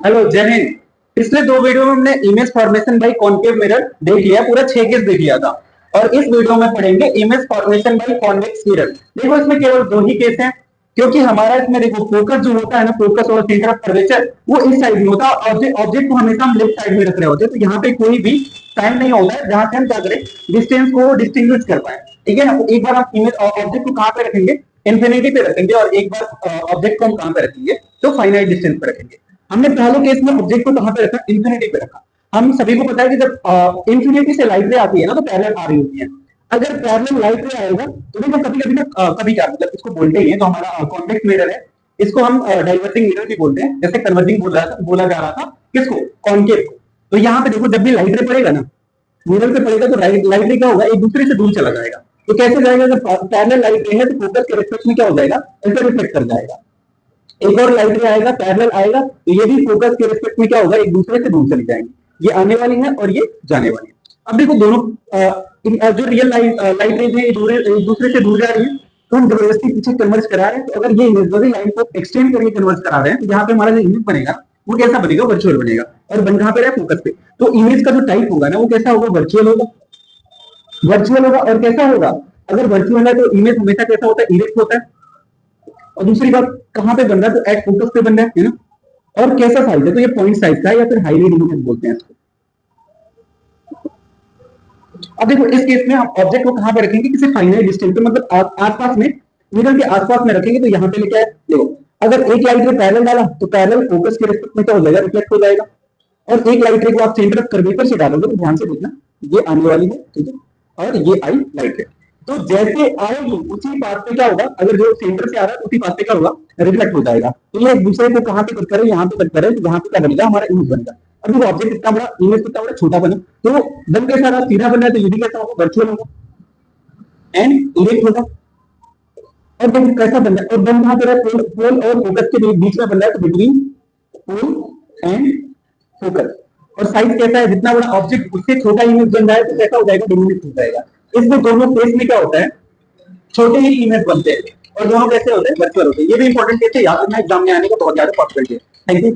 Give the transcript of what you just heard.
Hello, जय हिंद। पिछले दो वीडियो में हमने image formation by concave mirror देख लिया, पूरा 6 केस देख लिया था। और इस वीडियो में पढ़ेंगे image formation by convex mirror. देखो, इसमें केवल दो ही केस हैं, क्योंकि हमारा इसमें देखो फोकस जो होता है ना, फोकस और सेंटर ऑफ कर्वेचर वो इस साइड में होता है। ऑब्जेक्ट को हमेशा हम लेफ्ट साइड में रख रहे होते हैं, तो यहाँ पे कोई भी टाइम नहीं होता है जहां से हम क्या करें, डिस्टेंस को डिस्टिंग्विश कर पाए। ठीक है ना। तो एक बार हम इमेज ऑब्जेक्ट को कहां पे रखेंगे, इंफिनिटी पे रखेंगे, और एक बार ऑब्जेक्ट को हम कहां पे रखेंगे, तो फाइनाइट डिस्टेंस पे रखेंगे। हमने पहले केस में ऑब्जेक्ट को कहां पे रखा, इंफिनिटी पे रखा। हम सभी को पता है कि जब इंफिनिटी से लाइट रे आती है ना, तो पैरेलल आ रही होती है। अगर पैरेलल लाइट रे आएगा तो देखो कभी कभी ना कभी क्या मतलब इसको बोलते ही है, तो हमारा कॉन्वेक्स मिरर है, इसको हम डाइवर्जिंग मिरर भी बोलते हैं। जैसे कन्वर्जिंग बोला जा रहा था किसको, कॉन्केव को। तो यहाँ पे देखो, जब भी लाइट रे पड़ेगा ना, मिरर पे पड़ेगा, तो लाइट रे क्या होगा, एक दूसरे से दूर चला जाएगा। तो कैसे जाएगा, जब पैरेलल लाइट रे है तो फोकस के रिस्पेक्ट में क्या हो जाएगा, ऐसे रिफ्लेक्ट कर जाएगा। एक और लाइट रे आएगा, पैरेलल आएगा, तो ये भी फोकस के रिस्पेक्ट में क्या होगा, एक दूसरे से दूर चली जाएंगे। ये आने वाली है और ये जाने वाली है। अब देखो दोनों जो रियल लाइट रेज है एक दूसरे से दूर जा रही है, तो हम जबरदस्ती पीछे कन्वर्ज करा रहे हैं। तो अगर ये इमेजरी लाइन को एक्सटेंड करके कन्वर्ज करा रहे हैं, तो यहाँ पे हमारा जो इमेज बनेगा वो कैसा बनेगा, वर्चुअल बनेगा। और बन कहां पे रहा है, फोकस पे। तो इमेज का जो टाइप होगा ना, वो कैसा होगा, वर्चुअल होगा। वर्चुअल होगा और कैसा होगा, अगर वर्चुअल है तो इमेज हमेशा कैसा होता है, इरेक्ट होता है। और दूसरी बात, कहां पे बन रहा है, तो एट फोकस पे बन रहा है ना। और कैसा साइज है, तो ये पॉइंट साइज का है, या फिर हाईली डिमिनिश बोलते हैं इसको। अब देखो इस केस में हम ऑब्जेक्ट को कहां पे रखेंगे, किसी फाइनाइट डिस्टेंस पे, मतलब आसपास में, मिरर के आसपास में रखेंगे। तो यहाँ पे लेके आए, देखो अगर एक लाइट रे पैरेलल डाला तो पैरेलल फोकस के रिस्पेक्ट में क्या हो जाएगा, रिफ्लेक्ट हो जाएगा। और एक लाइट रे को आप सेंटर ऑफ कर्वेचर से डालोगे, तो ध्यान से देखना, ये आने वाली है, ठीक है, और ये आई लाइट रे। तो जैसे आएगी उसी पाथ पे क्या होगा, अगर जो सेंटर से आ रहा है उसी पाथ पे क्या होगा, रिफ्लेक्ट हो जाएगा। तो ये एक दूसरे को कहां पे कट करे, यहाँ पे कट करे, तो यहाँ पे क्या बनेगा, हमारा इमेज बनेगा। अब देखो ऑब्जेक्ट इतना बड़ा, इमेज कितना बड़ा, छोटा बना, तो बन कैसा रहा, सीधा बन रहा है, तो ये भी कैसा होगा, वर्चुअल होगा एंड इरेक्ट होगा। और देखो कैसा बन रहा है, और बन कहां पे रहा है, पोल और फोकस के बीच में बन रहा है, तो बिटवीन पोल एंड फोकस। और साइज कैसा है, जितना बड़ा ऑब्जेक्ट उससे छोटा इमेज बन रहा है, तो कैसा हो जाएगा, डिमिनिश हो जाएगा। इसमें दोनों केस में क्या होता है, छोटे ही इमेज बनते हैं, और दोनों कैसे होते हैं, वर्चुअल होते हैं। ये भी इंपॉर्टेंट केस है, याद रखना, एग्जाम में आने का बहुत ज्यादा पॉसिबिलिटी है। Thank you.